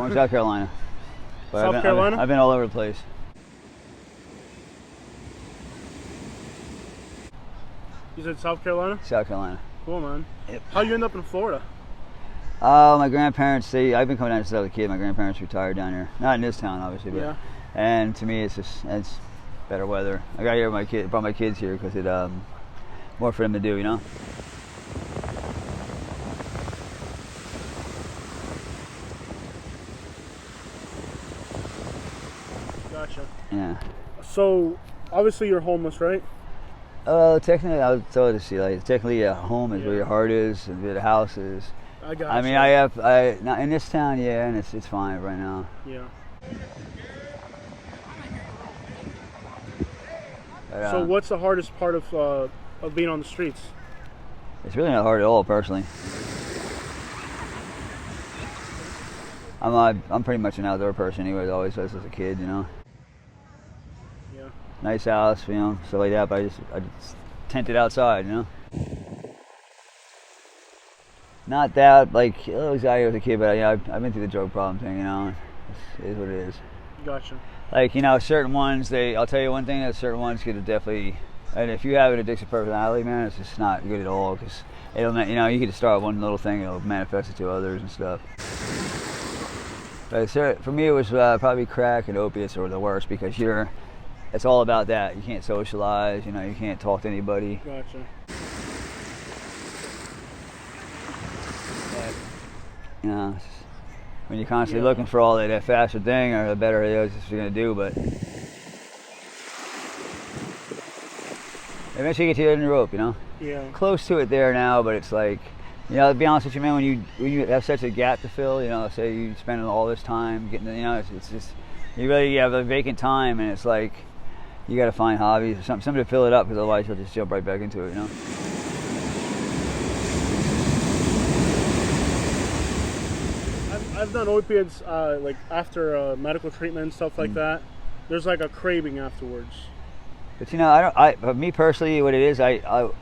From South Carolina. But South Carolina? I've been all over the place. You said South Carolina? South Carolina. Cool, man. Yep. How'd you end up in Florida? My grandparents, I've been coming down since I was a kid. My grandparents retired down here. Not in this town, obviously, but Yeah. and to me, it's better weather. I got here with brought my kids here because it more for them to do, you know. Gotcha. Yeah. So, obviously you're homeless, right? Technically, I would tell you to see, like, technically a home is where your heart is and where the house is. I got I mean, not in this town, yeah, and it's fine right now. Yeah. But, So what's the hardest part of being on the streets? it's really not hard at all, personally. I'm pretty much an outdoor person anyway, always was as a kid, you know. Yeah. Nice house, you know, stuff like that, but I just tented outside, you know. Not that, like, it was I was a kid, but you know, I've been through the drug problem thing, you know. It is what it is. Gotcha. Like, you know, certain ones, I'll tell you one thing, that certain ones could definitely, and if you have an addictive personality, man, it's just not good at all, because it'll, you know, you can just start one little thing, it'll manifest it to others and stuff. But for me, it was probably crack and opiates were the worst, because it's all about that. You can't socialize, you know, you can't talk to anybody. Gotcha. You know, when you're constantly looking for all that faster thing, or the better it is, what you're gonna do. But eventually, you get to the end of the rope, you know. Yeah. Close to it there now, but it's like, you know, to be honest with you, man, when you have such a gap to fill, you know, say you spend all this time getting, you know, it's just you really have a vacant time, and it's like you got to find hobbies or something to fill it up, because otherwise you'll just jump right back into it, you know. I've done opiates like after medical treatment and stuff like that. There's like a craving afterwards. But you know, but me personally, what it is, I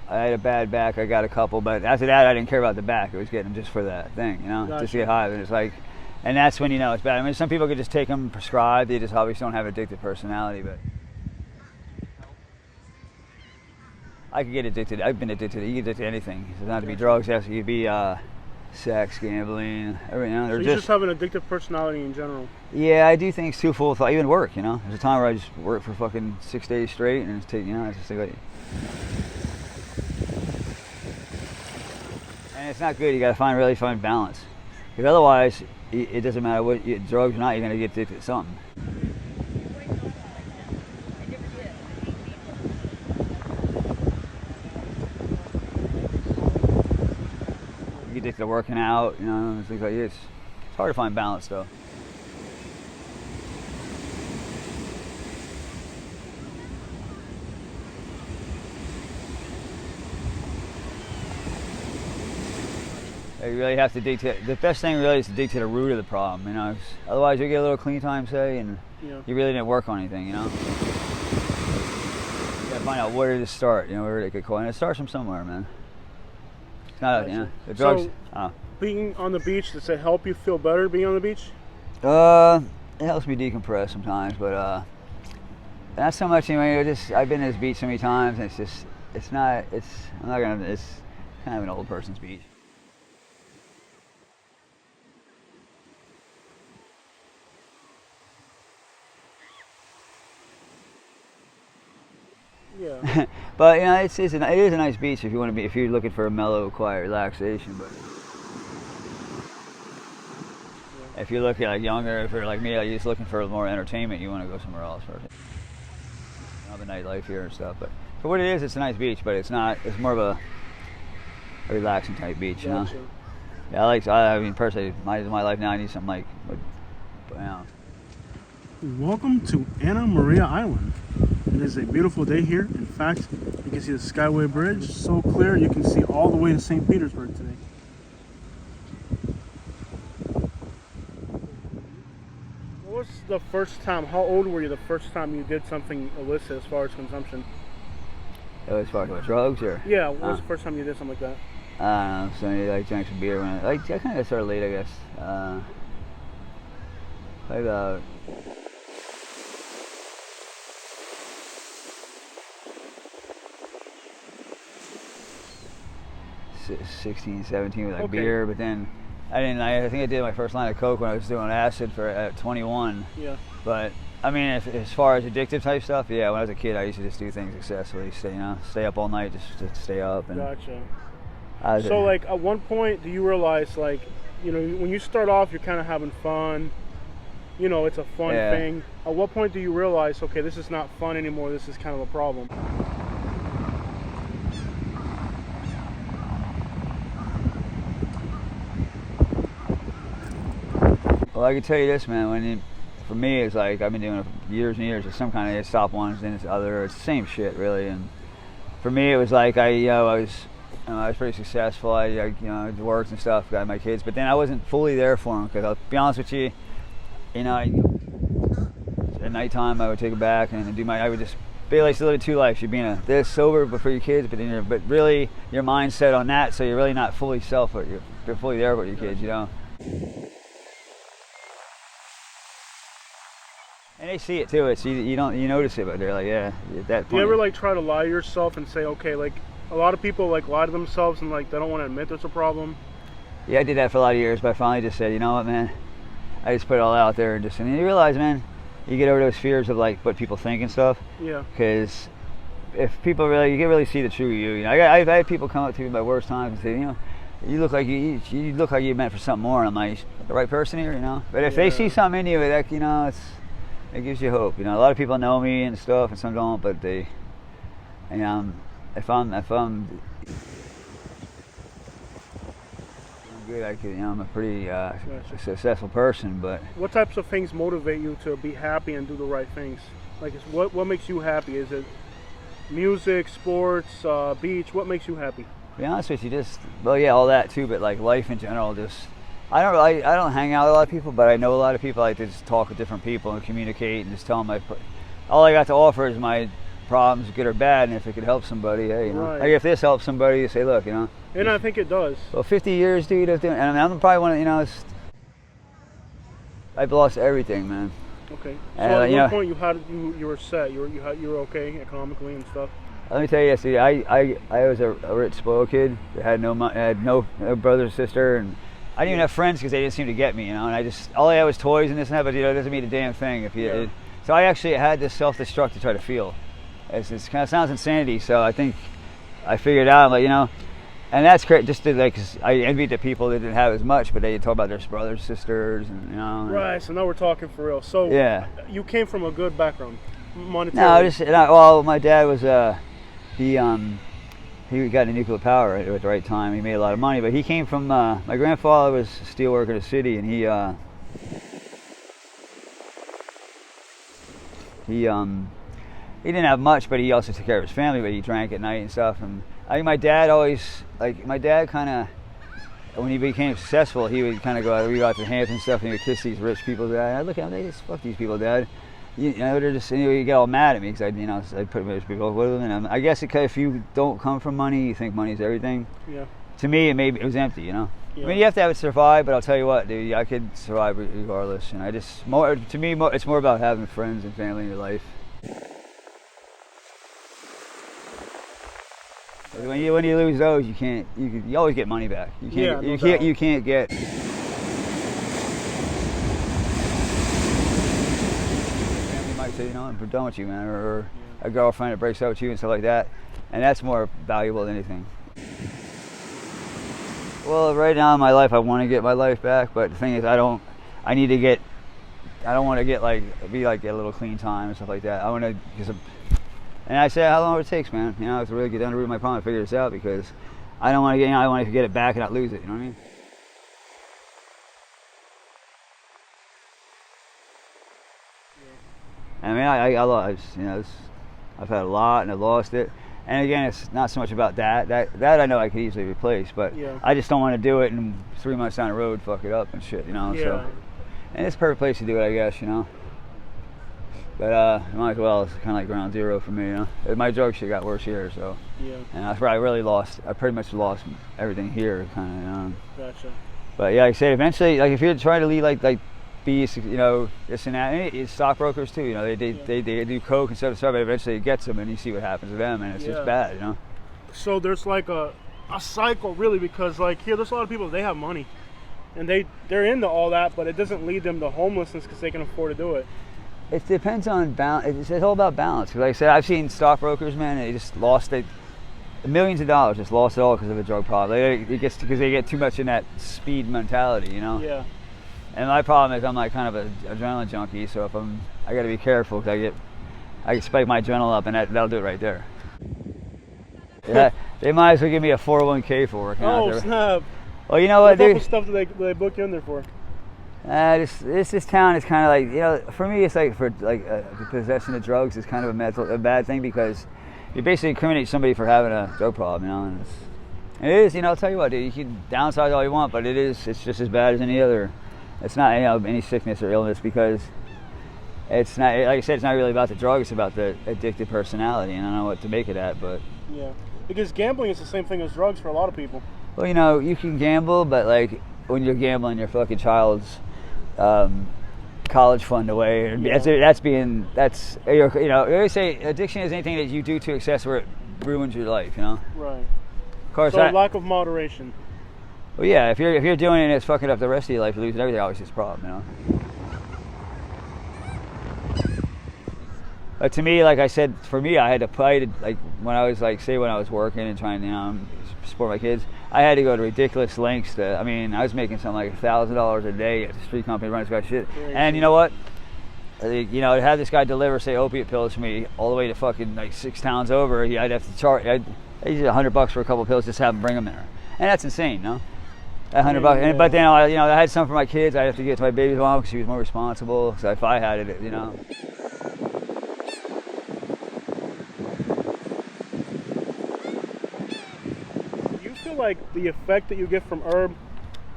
had a bad back. I got a couple, but after that, I didn't care about the back. I was getting them just for that thing, you know, Gotcha. just to get high. And it's like, and that's when you know it's bad. I mean, some people could just take them prescribed. They just obviously don't have addictive personality, but I could get addicted. I've been addicted. You get addicted to anything. It doesn't have to be drugs. It has to be sex, gambling, everything. You know, So you just have an addictive personality in general. Yeah, I do things too full of thought. Even work, you know. There's a time where I just work for fucking 6 days straight, and it's you know, it's just like, and it's not good. You got to really find balance, because otherwise, it doesn't matter what drugs or not. You're gonna get addicted to something. You get addicted to working out, you know, and things like this. It's hard to find balance, though. You really have to dig to, the best thing really is to dig to the root of the problem, you know. Otherwise you get a little clean time, say, and you really didn't work on anything, you know. You gotta find out where to start, you know, where to get caught. And it starts from somewhere, man. It's not, you know, the drugs. So, being on the beach, does it help you feel better being on the beach? It helps me decompress sometimes, but not so much anyway. I've been to this beach so many times, and it's kind of an old person's beach. Yeah. But you know, it is a nice beach if you're looking for a mellow, quiet relaxation. But if you're looking like younger, if you're like me, like you're just looking for more entertainment, you want to go somewhere else. Have a nightlife here and stuff. But for what it is, it's a nice beach, but it's not. It's more of a relaxing type beach, you know. Yeah, I mean, personally, my life now, I need something like, you know. Welcome to Anna Maria Island. It is a beautiful day here. In fact, you can see the Skyway Bridge so clear you can see all the way to St. Petersburg today. What was the first time, how old were you the first time you did something illicit as far as consumption? As far as what, drugs or? Yeah, what was the first time you did something like that? I don't know, so I drank some beer when I kind of started late, I guess. Probably about 16, 17 with like beer, but then I think I did my first line of coke when I was doing acid at 21. Yeah. But I mean, as far as addictive type stuff, yeah, when I was a kid, I used to just do things excessively, stay up all night just to stay up. And gotcha. So like at one point, do you realize, like, you know, when you start off, you're kind of having fun, you know, it's a fun thing. At what point do you realize, okay, this is not fun anymore, this is kind of a problem? Well, I can tell you this, man. For me, it's like I've been doing it for years and years. It's some kind of stop one, then it's other. It's the same shit, really. And for me, it was like I was pretty successful. I worked and stuff, got my kids, but then I wasn't fully there for them. Because I'll be honest with you, at nighttime I would take it back and I would just basically still live two lives. You're being this sober but for your kids, but really your mind's set on that, so you're really not fully you're fully there with your kids, you know. And they see it too. It's you notice it, but they're like, yeah, at that point. Do you ever like try to lie to yourself and say, okay, like a lot of people like lie to themselves and like they don't want to admit there's a problem? Yeah, I did that for a lot of years, but I finally just said, you know what, man, I just put it all out there and you realize, man, you get over those fears of like what people think and stuff. Yeah. Because if people you can really see the true you. I've had people come up to me in my worst times and say, you know, you look like you look like you're meant for something more. And I'm like, the right person here, you know. But if they see something in you, that, you know, it gives you hope. You know, a lot of people know me and stuff, and some don't. But if I'm good, I'm a pretty successful person. But what types of things motivate you to be happy and do the right things? Like, what makes you happy? Is it music, sports, beach? What makes you happy? To be honest with you, all that too. But like life in general, I don't hang out with a lot of people, but I know a lot of people. I like to just talk with different people and communicate and just tell them all I got to offer is my problems, good or bad, and if it could help somebody, hey, you know. Right. Like if this helps somebody, you say, look, you know. And I think it does. Well, 50 years, dude, of doing, and I'm probably one of, you know, I've lost everything, man. Okay. So at one point you were set. You were okay economically and stuff. Let me tell you this, dude. I was a rich, spoiled kid. I had no money, had no brother or sister, and I didn't even have friends because they didn't seem to get me, you know. And all I had was toys and this and that, but you know, it doesn't mean a damn thing so I actually had this self-destruct to try to feel. It kind of sounds insanity, so I think I figured out, like, you know, and that's great. Just to, like, 'cause I envied the people that didn't have as much, but they talk about their brothers, sisters, and you know. Right. So now we're talking for real. So yeah, you came from a good background, monetarily. No, my dad was he got into nuclear power at the right time. He made a lot of money, but he came from my grandfather was a steel worker in the city, and he didn't have much, but he also took care of his family. But he drank at night and stuff. And I think my dad kind of, when he became successful, he would kind of go out to Hampton and stuff, and he would kiss these rich people. I look at him, they just fuck these people, Dad. You know, they're just, you get all mad at me because I put rich people with them. And I guess if you don't come from money, you think money's everything. Yeah. To me, it was empty, you know. Yeah. I mean, you have to have it survive, but I'll tell you what, dude, I could survive regardless. And it's more about having friends and family in your life. When you lose those, you always get money back. You can't get. Family might say, you know, I'm done with you, man, or a girlfriend that breaks up with you and stuff like that, and that's more valuable than anything. Well, right now in my life, I want to get my life back, but the thing is, I don't want to get a little clean time and stuff like that. I want to, and I say how long it takes, man. You know, to really get down to the root of my problem and figure this out, because I don't want to I want to get it back and not lose it. You know what I mean? Yeah. I mean, I've had a lot and I lost it. And again, it's not so much about that. That I know I could easily replace, but I just don't want to do it and 3 months down the road fuck it up and shit, you know. Yeah. So, and it's a perfect place to do it, I guess, you know. But might as well. It's kind of like ground zero for me, you know. My drug shit got worse here, so. Yeah. And I pretty much lost everything here, kind of, you know. Gotcha. But yeah, like I said, eventually, like if you're trying to lead like beast, you know, this and that. And it's stockbrokers too, you know, they do coke and stuff, but eventually it gets them, and you see what happens to them, and it's just bad, you know. So there's like a cycle, really, because like here, there's a lot of people, they have money, and they're into all that, but it doesn't lead them to homelessness because they can afford to do it. It depends on balance. It's all about balance. Because like I said, I've seen stockbrokers, man, they just lost millions of dollars, just lost it all because of a drug problem. Because they get too much in that speed mentality, you know. Yeah. And my problem is I'm like kind of an adrenaline junkie, so if I got to be careful because I can spike my adrenaline up, and that'll do it right there. Yeah, they might as well give me a 401k for working out there. Oh snap! Well, you know what, dude? What stuff do they book you in there for? This town is kind of like, you know, for me it's like the possession of drugs is kind of a bad thing, because you basically incriminate somebody for having a drug problem, you know. And it is, you know, I'll tell you what, dude, you can downsize all you want, but it's just as bad as any other. It's not, you know, any sickness or illness, because it's not, like I said, it's not really about the drug, it's about the addictive personality, and I don't know what to make of that, but yeah, because gambling is the same thing as drugs for a lot of people. Well, you know, you can gamble, but like when you're gambling your fucking child's college fund away, and you know, they say addiction is anything that you do to excess where it ruins your life, you know. Right. Of course, so lack of moderation. Well, yeah, if you're doing it and it's fucking up the rest of your life, you're losing everything. Obviously, it's a problem, you know. But to me, like I said, for me, I had to play, like when I was working and trying to, you know, support my kids, I had to go to ridiculous lengths to, I mean, I was making something like $1,000 a day at the street company running this guy's shit. And you know what? You know, to have this guy deliver, say, opiate pills for me all the way to fucking like 6 towns over, I'd have to charge, I'd use $100 for a couple of pills, just have him bring them there. And that's insane, no? $100, yeah. But then you know, I had some for my kids. I have to get to my baby's mom because she was more responsible. So if I had it, you know. Do you feel like the effect that you get from herb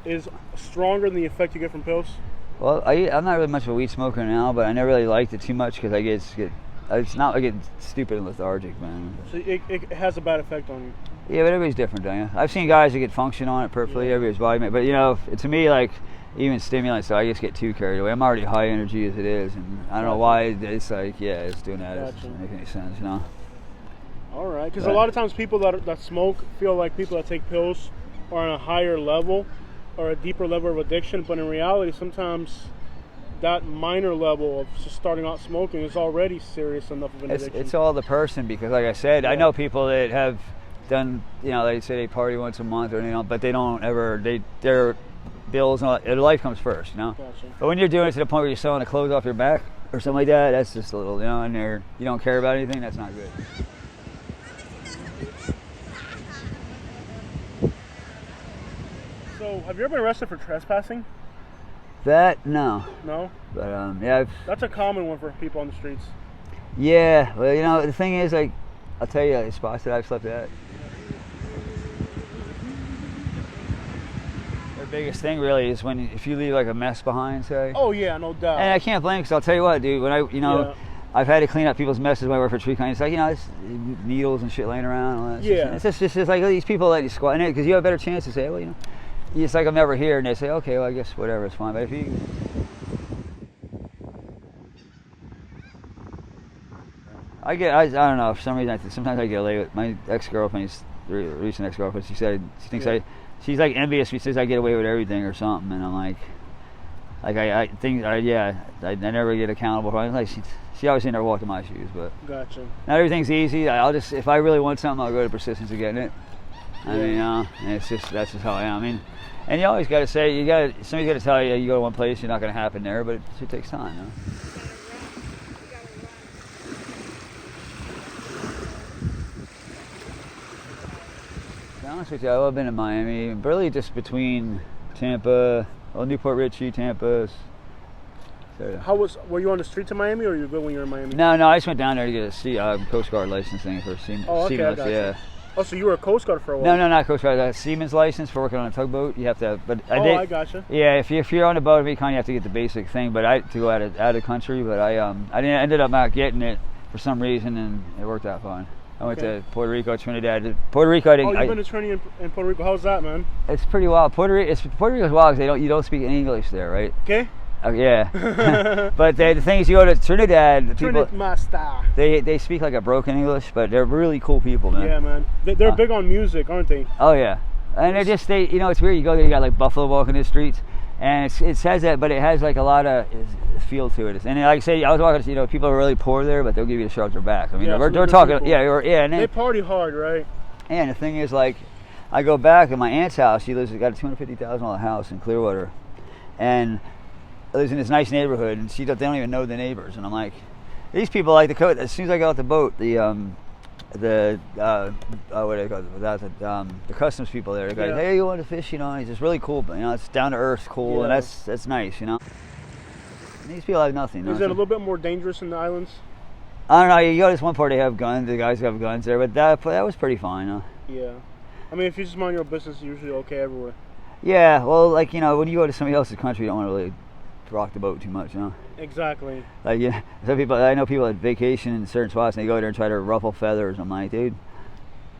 is stronger than the effect you get from pills? Well, I'm not really much of a weed smoker now, but I never really liked it too much because I get stupid and lethargic, man. So it has a bad effect on you. Yeah, but everybody's different, don't you? I've seen guys that get function on it perfectly, everybody's body, but you know, to me, like, even stimulants, so I just get too carried away. I'm already high energy as it is, and I don't know why it's like, yeah, it's doing that. It doesn't make any sense, you know? All right, because a lot of times people that smoke feel like people that take pills are on a higher level or a deeper level of addiction, but in reality, sometimes that minor level of just starting out smoking is already serious enough of an addiction. It's all the person, because like I said, I know people that have done, you know, they say they party once a month or, you know, but they don't ever, their bills and all, their life comes first, you know. Gotcha. But when you're doing it to the point where you're selling the clothes off your back or something like that, that's just a little, you know, and you don't care about anything, that's not good. So have you ever been arrested for trespassing? No. No? But yeah, that's a common one for people on the streets. Yeah, well, you know, the thing is, like, I'll tell you, the spots that I've slept at, their biggest thing really is if you leave like a mess behind, say. Oh yeah, no doubt. And I can't blame, because I'll tell you what, dude, when I've had to clean up people's messes when I work for tree company. It's like, you know, it's needles and shit laying around. And all that. Yeah. It's just like these people let you squat in it, because you have a better chance to say, well, you know, it's like I'm never here, and they say, okay, well, I guess whatever, it's fine. But if you, I don't know, for some reason, sometimes I get away with my ex-girlfriend, recent ex-girlfriend, she thinks she's like envious. She says I get away with everything or something, and I'm like I never get accountable for it. Like she always never walked in my shoes, but gotcha. Not everything's easy. I'll just, if I really want something, I'll go to persistence of getting it. I mean, and that's just how I am. I mean, and you always got to say, somebody's got to tell you, you go to one place, you're not going to happen there, but it takes time, you know? To be honest with you, I've been in Miami, really just between Tampa, Newport Richie, Tampa. So, were you on the streets of Miami, or were you good when you were in Miami? No, I just went down there to get a Coast Guard license thing for Seaman's. Oh, okay, I got you. Oh, so you were a Coast Guard for a while? No, not Coast Guard. A Seaman's license for working on a tugboat. You have to, I gotcha. Yeah, if you're on a boat of any kind, you have to get the basic thing. But to go out of country, but I ended up not getting it for some reason, and it worked out fine. I went to Puerto Rico, Trinidad. Puerto Rico, I didn't. Oh, you've been to Trinidad in Puerto Rico. How's that, man? It's pretty wild. Puerto Rico's wild because you don't speak any English there, right? Okay. Yeah. But the thing is, you go to Trinidad, people Master. They speak like a broken English, but they're really cool people, man. Yeah, man. They're big on music, aren't they? Oh yeah, and you know, it's weird. You go there, you got like buffalo walking the streets, and it says that, but it has like a lot of feel to it. And like I say, I was walking, you know, people are really poor there, but they'll give you the shelter back. I mean, yeah, we're talking, people. yeah, and then, they party hard, right? And the thing is, like, I go back at my aunt's house. She got a $250,000 house in Clearwater, and lives in this nice neighborhood, and they don't even know the neighbors. And I'm like, these people like the coat. As soon as I got off the boat, what do they call it? The customs people there. They go, hey, you want to fish? You know, and he's just really cool. But you know, it's down to earth, cool, and that's nice. You know, and these people have nothing. Is it a little bit more dangerous in the islands? I don't know. You go to this one part, they have guns. The guys have guns there, but that was pretty fine. Huh? Yeah, I mean, if you just mind your business, you're usually okay everywhere. Yeah, well, like, you know, when you go to somebody else's country, you don't want to really rock the boat too much, you know. Exactly. Like, yeah, some people, I know people at vacation in certain spots, and they go there and try to ruffle feathers. I'm like, dude,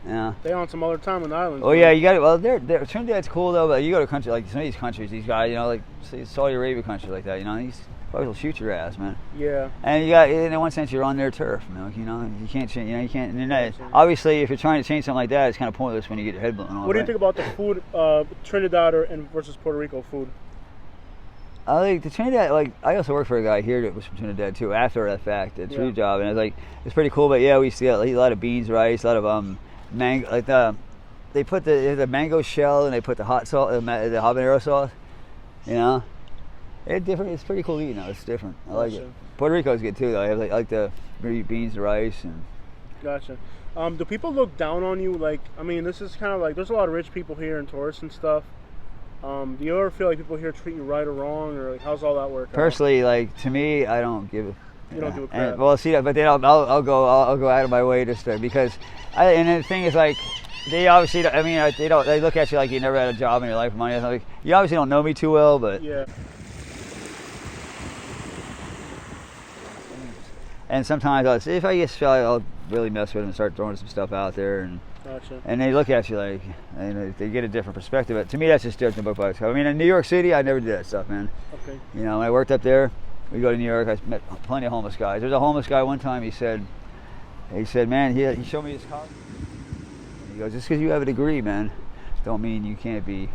yeah. They on some other time on the island. Oh yeah, you got it. Well, Trinidad's cool though, but you go to a country like some of these countries, these guys, you know, like say Saudi Arabia countries like that, you know, these probably will shoot your ass, man. Yeah. And you got, in one sense, you're on their turf, you know, you can't change, you know, you can't. And obviously, if you're trying to change something like that, it's kind of pointless when you get your head blown off. What do you think about the food, Trinidad versus Puerto Rico food? I like the Trinidad. Like, I also worked for a guy here that was from Trinidad too. After that fact, it's a job, and it's pretty cool. But yeah, we used to get a lot of beans, rice, a lot of mango. Like they put the mango shell and they put the hot sauce, the habanero sauce. You know, it's different. It's pretty cool eating. It's different. I like it. Puerto Rico's good too, though. I like the beans, the rice, and. Gotcha. Do people look down on you? Like, I mean, this is kind of like there's a lot of rich people here and tourists and stuff. Do you ever feel like people here treat you right or wrong, or like how's all that work? Personally, like to me, I don't give. You don't give a crap. Well, see, but then I'll go out of my way just to, because and the thing is, like, they obviously, I mean, they look at you like you never had a job in your life or money. Like, you obviously don't know me too well, but yeah. And sometimes if I just feel like I'll really mess with them and start throwing some stuff out there, and gotcha. And they look at you like, and they get a different perspective. But to me, that's just judging the book by itself. I mean, in New York City, I never did that stuff, man. Okay. You know, when I worked up there, we go to New York. I met plenty of homeless guys. There's a homeless guy one time. He said, man, he showed me his college. He goes, just because you have a degree, man, don't mean you can't be.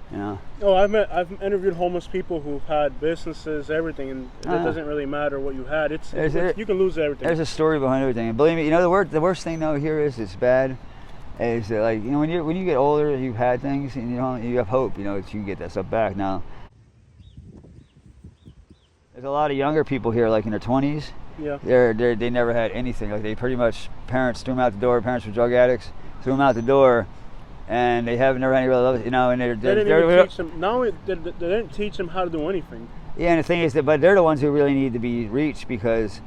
You know. Oh, I've interviewed homeless people who've had businesses, everything, and it doesn't really matter what you had. You can lose everything. There's a story behind everything, and believe me, you know the worst thing though here is it's bad. Is that, like, you know, when you get older, you've had things, and you have hope, you know, that you can get that stuff back. Now, there's a lot of younger people here, like in their 20s. Yeah. They never had anything. Like, they pretty much, parents threw them out the door. Parents were drug addicts, threw them out the door. And they have never had any real love, you know. And they didn't even teach them. Now they didn't teach them how to do anything. Yeah, and the thing is but they're the ones who really need to be reached, because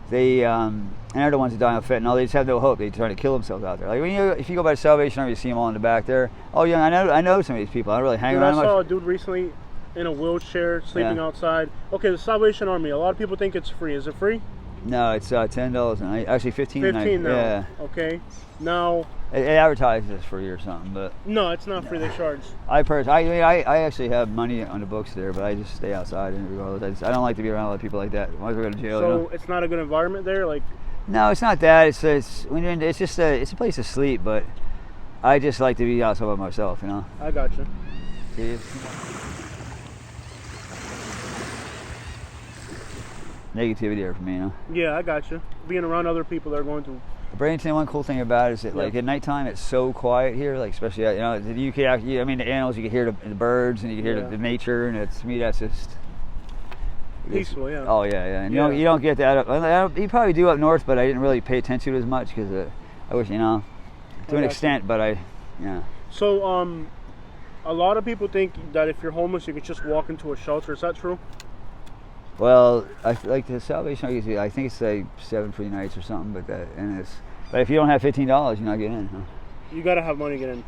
they and they're the ones who die of fentanyl. They just have no hope. They try to kill themselves out there. Like if you go by the Salvation Army, you see them all in the back there. Oh yeah, I know some of these people. I don't really hang around much. I saw a dude recently in a wheelchair sleeping outside. Okay, the Salvation Army. A lot of people think it's free. Is it free? No, it's $10 a night. Actually, $15 now. Yeah. Okay. Now. It advertises it's free or something, but no, it's not free. They charge. I actually have money on the books there, but I just stay outside. I don't like to be around a lot of people like that. Why do I go to jail? So you know? It's not a good environment there, like. No, it's not that. It's just it's a place to sleep, but I just like to be outside by myself, you know. I got you. See? Negativity there for me, you know. Yeah, I got you. Being around other people that are going through. Bradenton, one cool thing about it is that, like, at nighttime, it's so quiet here. Like, especially, you know, you can actually, I mean, the animals, you can hear the birds, and you can hear the nature, and to me, that's just peaceful. Yeah. Oh yeah. And you don't get that. You probably do up north, but I didn't really pay attention to it as much because I wish, you know, to an extent, but So, a lot of people think that if you're homeless, you can just walk into a shelter. Is that true? Well, like the Salvation Army, I think it's like 7 free nights or something, but if you don't have $15, you're not getting in. Huh? You gotta have money to get in.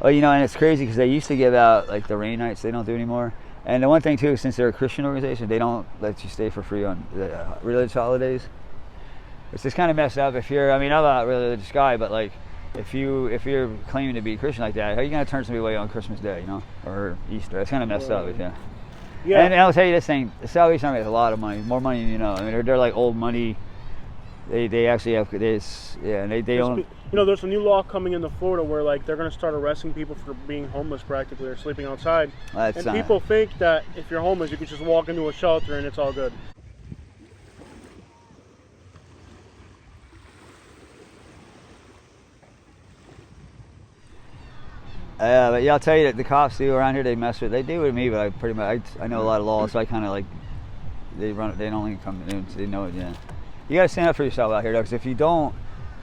Oh, you know, and it's crazy because they used to give out like the rain nights. They don't do anymore. And the one thing too, since they're a Christian organization, they don't let you stay for free on the religious holidays. It's just kind of messed up. I'm not a religious guy, but like if you're claiming to be Christian like that, how are you gonna turn somebody away on Christmas Day, you know, or Easter? It's kind of messed up, yeah. Yeah. And I'll tell you this thing: the Salvation Army has a lot of money, more money than you know. I mean, they're like old money. They actually have this, yeah. And they own. You know, there's a new law coming into Florida where like they're going to start arresting people for being homeless practically or sleeping outside. And people think that if you're homeless, you can just walk into a shelter and it's all good. But yeah, I'll tell you that the cops do around here. They mess with. They do with me, but I pretty much I know a lot of laws, so I kind of like they run. They don't even come in. They know it. Yeah, you got to stand up for yourself out here, though, because if you don't,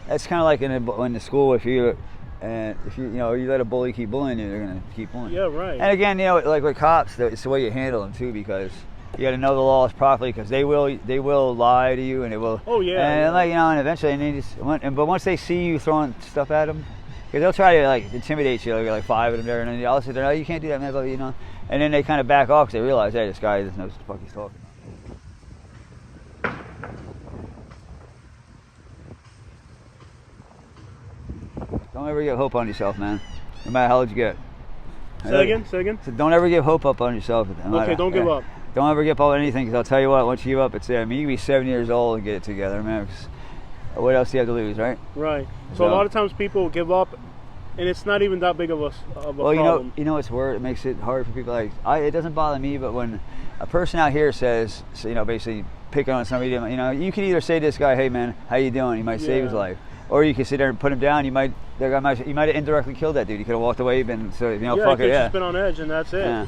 that's kind of like in the school. If you let a bully keep bullying you, they're gonna keep bullying. Yeah, right. And again, you know, like with cops, it's the way you handle them too, because you got to know the laws properly, because they will lie to you, and they will. Oh yeah. And like, you know, and eventually, but once they see you throwing stuff at them. Because they'll try to like intimidate you, like 5 of them there, and then all of a sudden, oh, you can't do that, man, you know. And then they kind of back off because they realize, hey, this guy doesn't know what the fuck he's talking about. Don't ever give hope on yourself, man. No matter how old you get. Say again. So don't ever give hope up on yourself. Okay, don't give up. Don't ever give up on anything, because I'll tell you what, once you give up, it's there. I mean, you can be 7 years old and get it together, man. What else do you have to lose, right? Right. So a lot of times people give up, and it's not even that big of a well, problem. you know what's worse? It makes it hard for people. Like it doesn't bother me, but when a person out here says, you know, basically picking on somebody, you know, you can either say to this guy, hey man, how you doing? He might save his life, or you can sit there and put him down. You might have indirectly killed that dude. He could have walked away, fuck it, just been on edge, and that's it. Yeah.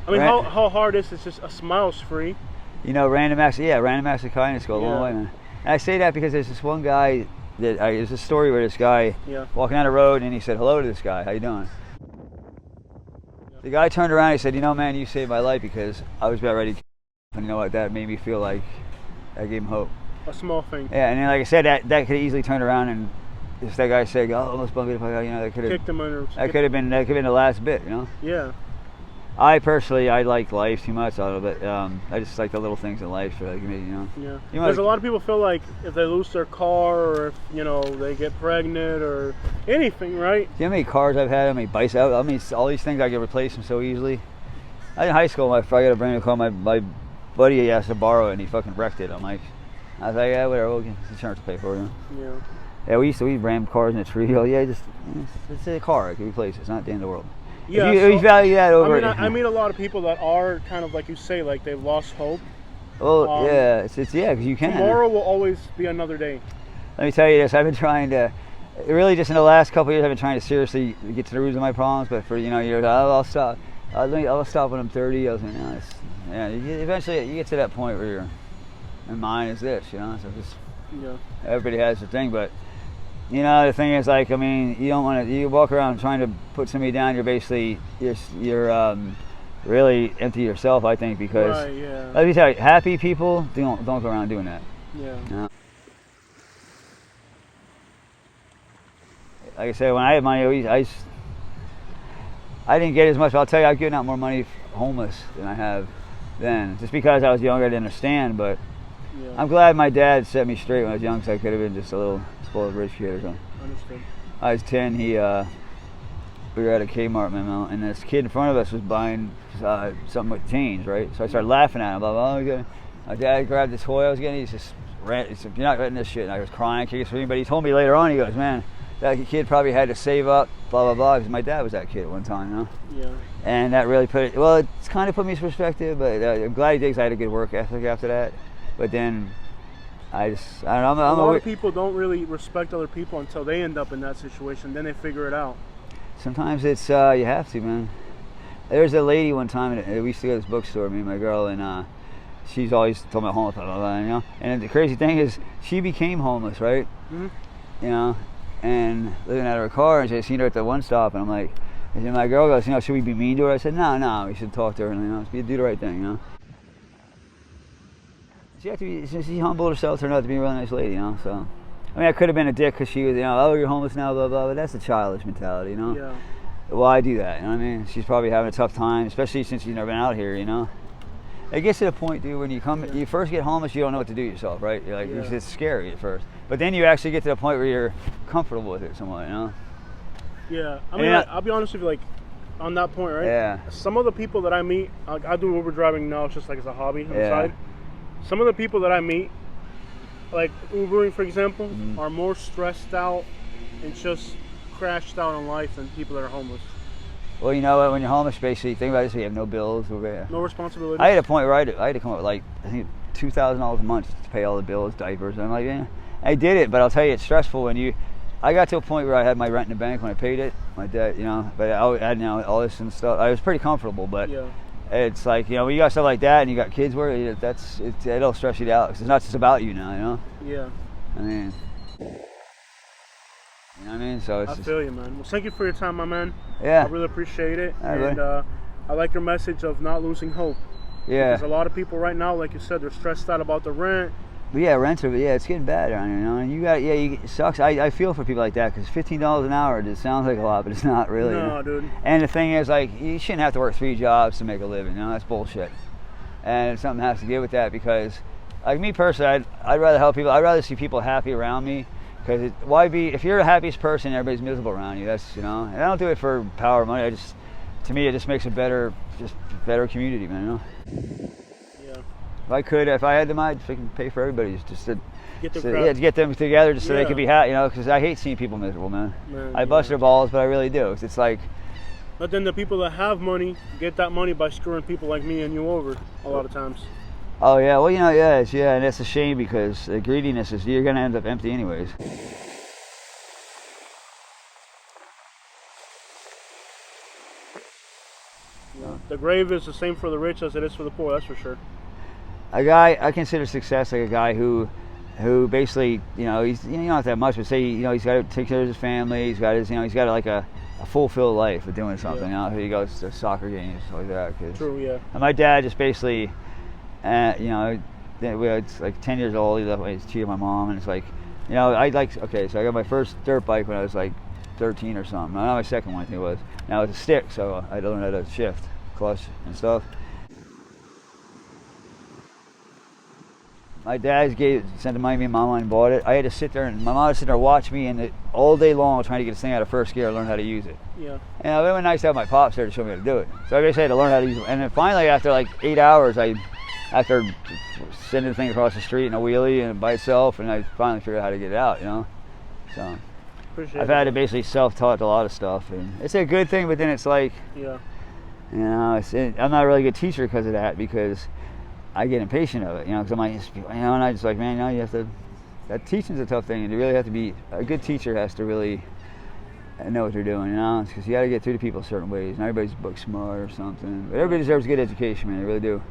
I mean, how hard is it? Just a smile's free. You know, random acts of kindness go a long way, man. And I say that because there's this one guy there's a story where this guy walking down the road, and he said hello to this guy. How you doing? Yeah. The guy turned around. He said, you know, man, you saved my life, because I was about ready to. And you know what? That made me feel like I gave him hope. A small thing. Yeah, and then like I said, that could easily turn around and just that guy said, oh, almost bumped me the fuck out. You know, that could have kicked him under. That could have been the last bit. You know. Yeah. I personally, I like life too much. I just like the little things in life, so like me, you know. Yeah. Because a lot of people feel like if they lose their car, or if, you know, they get pregnant or anything, right? See how many cars I've had? How many bikes? I mean, all these things I can replace them so easily. In high school, I got a brand new car. My buddy asked to borrow it, and he fucking wrecked it. I was like, yeah, whatever. We'll get insurance to pay for it. You know? Yeah. Yeah, we ram cars in a tree. Oh yeah, it's a car. I can replace it. It's not the end of the world. Yeah, you value that over. I meet a lot of people that are kind of like you say, like they've lost hope. Well, because you can. Tomorrow will always be another day. Let me tell you this: I've been trying to, really just in the last couple of years, I've been trying to seriously get to the roots of my problems. But for years, I'll stop. I'll stop when I'm 30. I was like, eventually you get to that point where your mind is this, you know. So just everybody has their thing, but. You know, the thing is, like, I mean, you don't want to. You walk around trying to put somebody down. You're basically you're really empty yourself. I think, because let me tell you, happy people don't go around doing that. Yeah. You know? Like I said, when I had money, I didn't get as much. I'll tell you, I've given out more money homeless than I have then, just because I was younger. I didn't understand, but I'm glad my dad set me straight when I was young, so I could have been just a little spoiled rich kid or something. Understood. I was 10. We were at a Kmart, and this kid in front of us was buying something with change, right? So I started laughing at him. My dad grabbed the toy I was getting. He said, "You're not getting this shit." And I was crying, kicking, screaming. But he told me later on, he goes, "Man, that kid probably had to save up, blah blah blah." Because my dad was that kid at one time, you know. Yeah. And that really it's kind of put me in perspective. But I'm glad he did. I had a good work ethic after that. But then. I don't know. A lot of people don't really respect other people until they end up in that situation. Then they figure it out. Sometimes it's you have to, man. There's a lady one time, and we used to go to this bookstore, me and my girl, and she's always told me homeless, blah, blah, blah, you know. And the crazy thing is, she became homeless, right? Mm-hmm. You know, and living out of her car, and I seen her at the one stop, and I'm like, and my girl goes, you know, should we be mean to her? I said, no, we should talk to her, and you know, do the right thing, you know. She humbled herself, turned out to be a really nice lady, you know. So, I mean, I could have been a dick because she was, you know, oh, you're homeless now, blah blah. But that's a childish mentality, you know. Yeah. Why do that? You know what I mean? She's probably having a tough time, especially since she's never been out here, you know. It gets to the point, dude, when you first get homeless, you don't know what to do yourself, right? You're like, it's scary at first, but then you actually get to the point where you're comfortable with it somewhat, you know. Yeah, I mean, I'll be honest with you, like, on that point, right? Yeah. Some of the people that I meet, I do Uber driving now, it's just like as a hobby on the side. Some of the people that I meet, like Ubering for example, are more stressed out and just crashed out on life than people that are homeless. Well, you know what? When you're homeless, basically, think about it, so you have no bills. No responsibilities. I had a point where I had to come up with like, I think $2,000 a month to pay all the bills, diapers. And I'm like, yeah, I did it, but I'll tell you, it's stressful when I got to a point where I had my rent in the bank when I paid it, my debt, you know, but I had now all this and stuff. I was pretty comfortable, but it's like, you know, when you got stuff like that and you got kids worried, it'll stress you out because it's not just about you now, you know? Yeah. I mean, you know what I mean? So I feel you, man. Well, thank you for your time, my man. Yeah. I really appreciate it. All and I like your message of not losing hope. Yeah. Because a lot of people right now, like you said, they're stressed out about the rent. But yeah, rents are, it's getting bad around here, you know. And it sucks. I feel for people like that because $15 an hour just sounds like a lot, but it's not really. No, you know? dude. And the thing is, like, you shouldn't have to work 3 jobs to make a living, you know. That's bullshit. And something has to give with that because, like me personally, I'd rather help people. I'd rather see people happy around me. Because if you're the happiest person, everybody's miserable around you. That's, you know, and I don't do it for power or money. To me, it just makes a better community, man. You know. Yeah. If I had the money, I could pay for everybody just to get them together, just so they could be happy. You know, because I hate seeing people miserable, man. I bust their balls, but I really do. It's like. But then the people that have money get that money by screwing people like me and you over a lot of times. Oh yeah, well, you know, and that's a shame because the greediness is, you're gonna end up empty anyways. Yeah. The grave is the same for the rich as it is for the poor, that's for sure. A guy, I consider success like a guy who basically, you know, you don't have to have much, but say, you know, he's got to take care of his family, he's got like a fulfilled life of doing something. You know, he goes to soccer games, stuff like that. True, yeah. And my dad just basically. You know, it's like 10 years old. He's cheated my mom, and it's like, you know, so I got my first dirt bike when I was like 13 or something. Not my second one, I think it was. Now it's a stick, so I learned how to shift, clutch, and stuff. My dad sent it to me, and my mom bought it. I had to sit there, and my mom would sit there and watch me in it all day long trying to get this thing out of first gear and learn how to use it. Yeah. And it was nice to have my pops there to show me how to do it. So I basically had to learn how to use it. And then finally, after like 8 hours, after sending the thing across the street in a wheelie and by itself, and I finally figured out how to get it out, you know. So I've had to basically self-taught a lot of stuff, and it's a good thing. But then it's like, you know, I'm not a really good teacher because of that, because I get impatient of it, you know. Because I might just, you know, and I just like, man, you know, you have to. That teaching's a tough thing, and you really have to be a good teacher. Has to really know what they're doing, you know, because you got to get through to people certain ways. Not everybody's book smart or something, but everybody deserves a good education, man. They really do.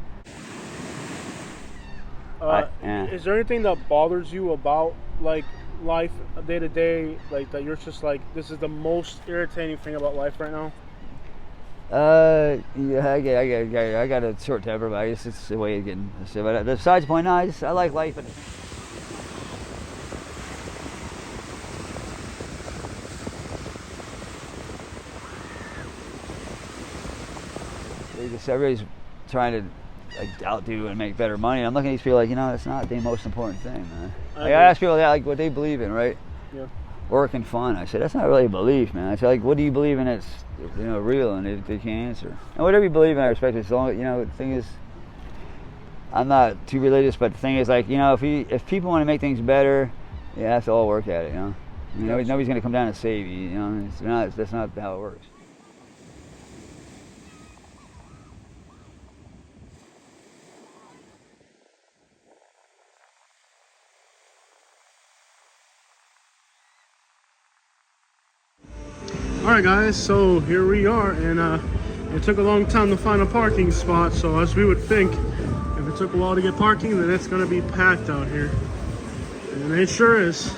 Is there anything that bothers you about like life day to day, like that you're just like, this is the most irritating thing about life right now? Yeah, I got a short temper, but I guess it's the way of getting. But besides the point, no, I like life. Everybody's trying to like outdo and make better money. I'm looking at these people like, you know, it's not the most important thing, man. I ask people like what they believe in, right? Yeah. Work and fun. I said, that's not really a belief, man. I said, like, what do you believe in that's, you know, real? And they can't answer. And whatever you believe in, I respect it. As long as, you know, the thing is, I'm not too religious, but the thing is, like, you know, if people want to make things better, you have to all work at it, you know. I mean, nobody's going to come down and save you, you know. That's not how it works. Alright guys, so here we are, and it took a long time to find a parking spot, so as we would think, if it took a while to get parking, then it's going to be packed out here. And it sure is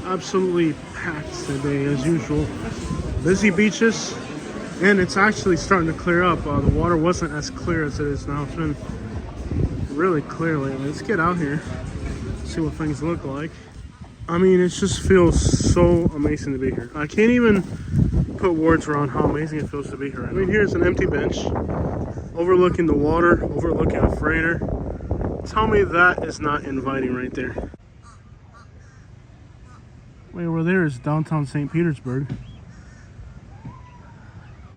absolutely packed today as usual. Busy beaches, and it's actually starting to clear up. The water wasn't as clear as it is now. It's been really clear lately. Let's get out here, see what things look like. I mean, it just feels so amazing to be here. I can't even put words around how amazing it feels to be here. I mean, here's an empty bench overlooking the water, overlooking a freighter. Tell me that is not inviting right there. Way over there is downtown St. Petersburg.